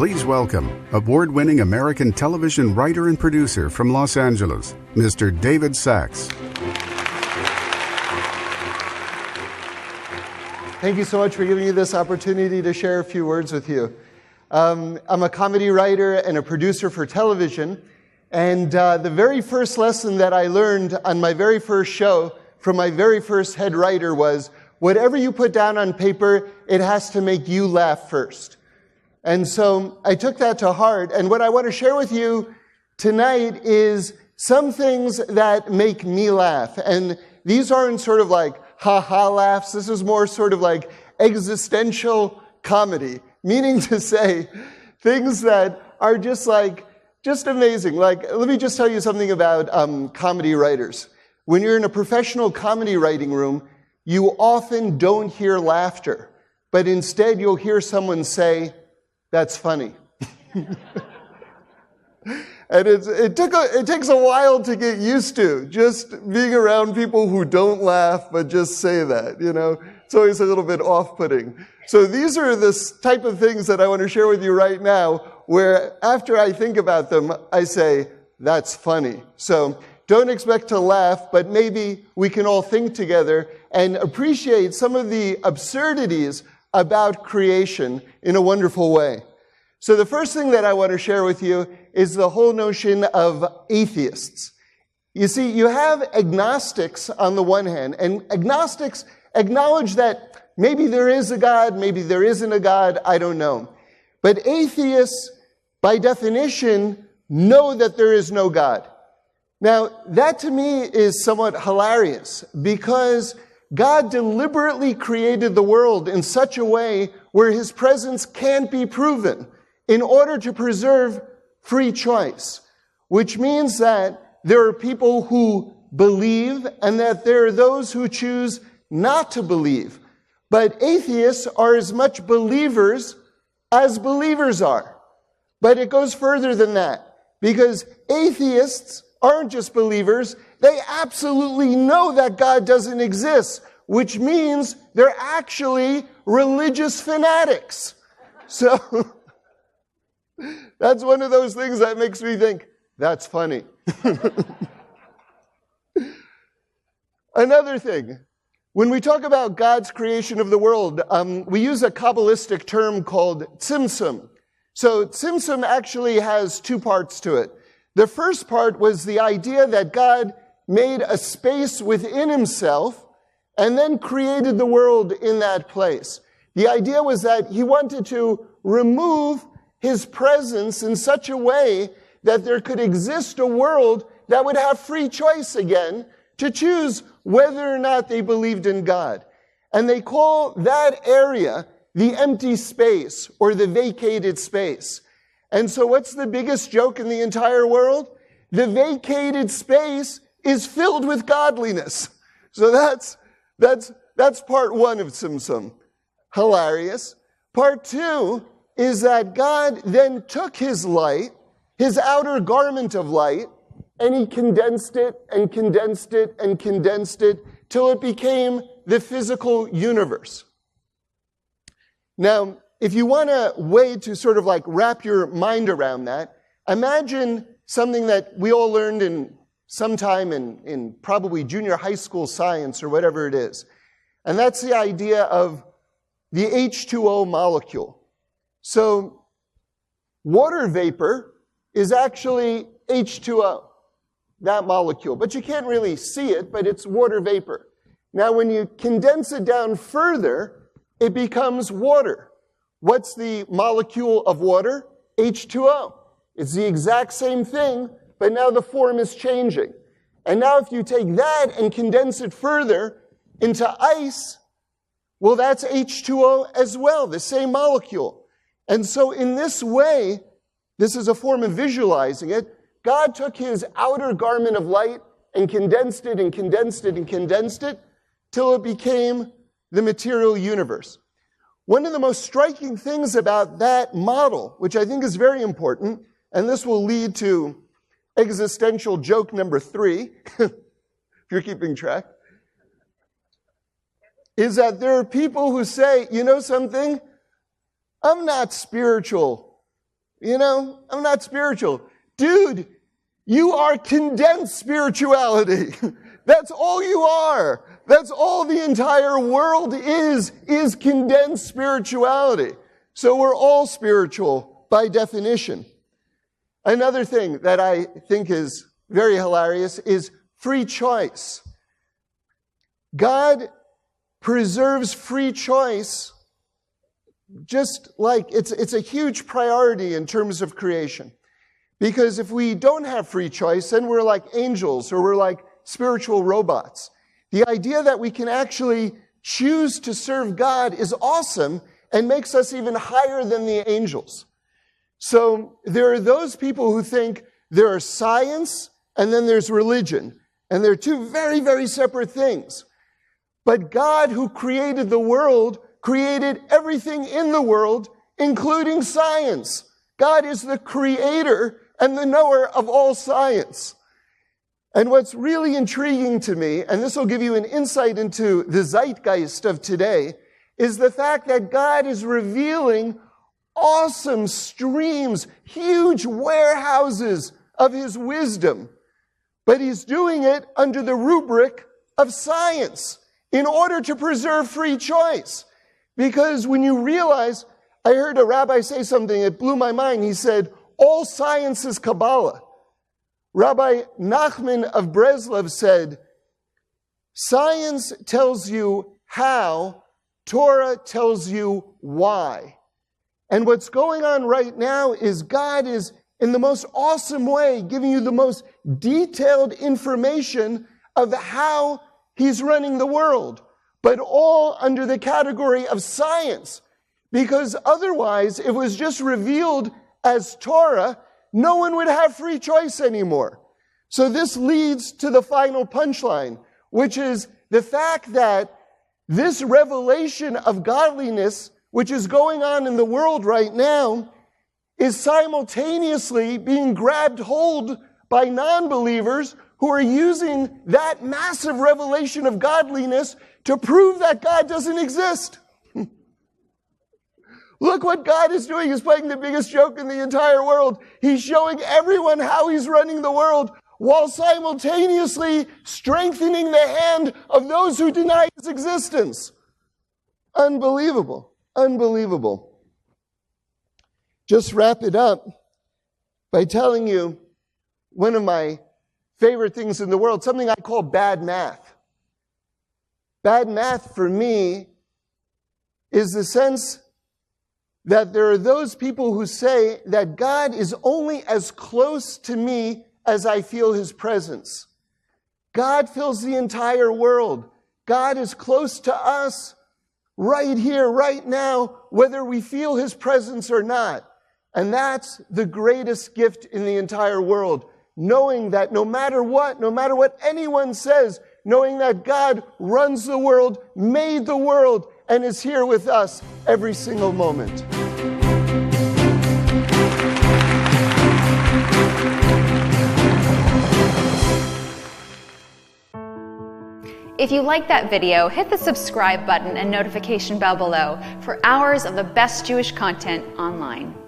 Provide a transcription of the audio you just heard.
Please welcome award-winning American television writer and producer from Los Angeles, Mr. David Sachs. Thank you so much for giving me this opportunity to share a few words with you. I'm a comedy writer and a producer for television, and the very first lesson that I learned on my very first show from my very first head writer was, whatever you put down on paper, it has to make you laugh first. And so I took that to heart, and what I want to share with you tonight is some things that make me laugh. And these aren't sort of like ha-ha laughs. This is more sort of like existential comedy, meaning to say things that are just amazing. Like, let me just tell you something about comedy writers. When you're in a professional comedy writing room, you often don't hear laughter, but instead you'll hear someone say, "That's funny." And it takes a while to get used to, just being around people who don't laugh, but just say that, you know. It's always a little bit off-putting. So these are the type of things that I want to share with you right now, where after I think about them, I say, "That's funny." So don't expect to laugh, but maybe we can all think together and appreciate some of the absurdities about creation in a wonderful way. So the first thing that I want to share with you is the whole notion of atheists. You see, you have agnostics on the one hand, and agnostics acknowledge that maybe there is a God, maybe there isn't a God, I don't know. But atheists, by definition, know that there is no God. Now, that to me is somewhat hilarious, because God deliberately created the world in such a way where his presence can't be proven in order to preserve free choice, which means that there are people who believe and that there are those who choose not to believe. But atheists are as much believers as believers are. But it goes further than that, because atheists aren't just believers, they absolutely know that God doesn't exist, which means they're actually religious fanatics. So that's one of those things that makes me think, that's funny. Another thing, when we talk about God's creation of the world, we use a Kabbalistic term called Simpson. So Simpson actually has two parts to it. The first part was the idea that God made a space within himself and then created the world in that place. The idea was that he wanted to remove his presence in such a way that there could exist a world that would have free choice again to choose whether or not they believed in God. And they call that area the empty space or the vacated space. And so what's the biggest joke in the entire world? The vacated space is filled with godliness. So that's part one of Simpson. Hilarious. Part two is that God then took his light, his outer garment of light, and he condensed it and condensed it and condensed it till it became the physical universe. Now, if you want a way to sort of like wrap your mind around that, imagine something that we all learned in sometime in probably junior high school science or whatever it is. And that's the idea of the H2O molecule. So water vapor is actually H2O, that molecule. But you can't really see it, but it's water vapor. Now, when you condense it down further, it becomes water. What's the molecule of water? H2O. It's the exact same thing, but now the form is changing. And now if you take that and condense it further into ice, well, that's H2O as well, the same molecule. And so in this way, this is a form of visualizing it, God took his outer garment of light and condensed it and condensed it and condensed it till it became the material universe. One of the most striking things about that model, which I think is very important, and this will lead to existential joke number 3, if you're keeping track, is that there are people who say, you know something? I'm not spiritual. I'm not spiritual. Dude, you are condensed spirituality. That's all you are. That's all the entire world is condensed spirituality. So we're all spiritual by definition. Another thing that I think is very hilarious is free choice. God preserves free choice just like it's a huge priority in terms of creation. Because if we don't have free choice, then we're like angels or we're like spiritual robots. The idea that we can actually choose to serve God is awesome and makes us even higher than the angels. So there are those people who think there are science and then there's religion. And they're two very, very separate things. But God, who created the world, created everything in the world, including science. God is the creator and the knower of all science. And what's really intriguing to me, and this will give you an insight into the zeitgeist of today, is the fact that God is revealing awesome streams, huge warehouses of his wisdom. But he's doing it under the rubric of science in order to preserve free choice. Because when you realize, I heard a rabbi say something that blew my mind. He said, all science is Kabbalah. Rabbi Nachman of Breslov said, science tells you how, Torah tells you why. And what's going on right now is God is, in the most awesome way, giving you the most detailed information of how he's running the world, but all under the category of science. Because otherwise, if it was just revealed as Torah, no one would have free choice anymore. So this leads to the final punchline, which is the fact that this revelation of godliness, which is going on in the world right now, is simultaneously being grabbed hold by non-believers who are using that massive revelation of godliness to prove that God doesn't exist. Look what God is doing. He's playing the biggest joke in the entire world. He's showing everyone how he's running the world while simultaneously strengthening the hand of those who deny his existence. Unbelievable. Unbelievable. Just wrap it up by telling you one of my favorite things in the world, something I call bad math. Bad math for me is the sense that there are those people who say that God is only as close to me as I feel his presence. God fills the entire world. God is close to us right here, right now, whether we feel his presence or not. And that's the greatest gift in the entire world. Knowing that no matter what anyone says, knowing that God runs the world, made the world, and is here with us every single moment. If you like that video, hit the subscribe button and notification bell below for hours of the best Jewish content online.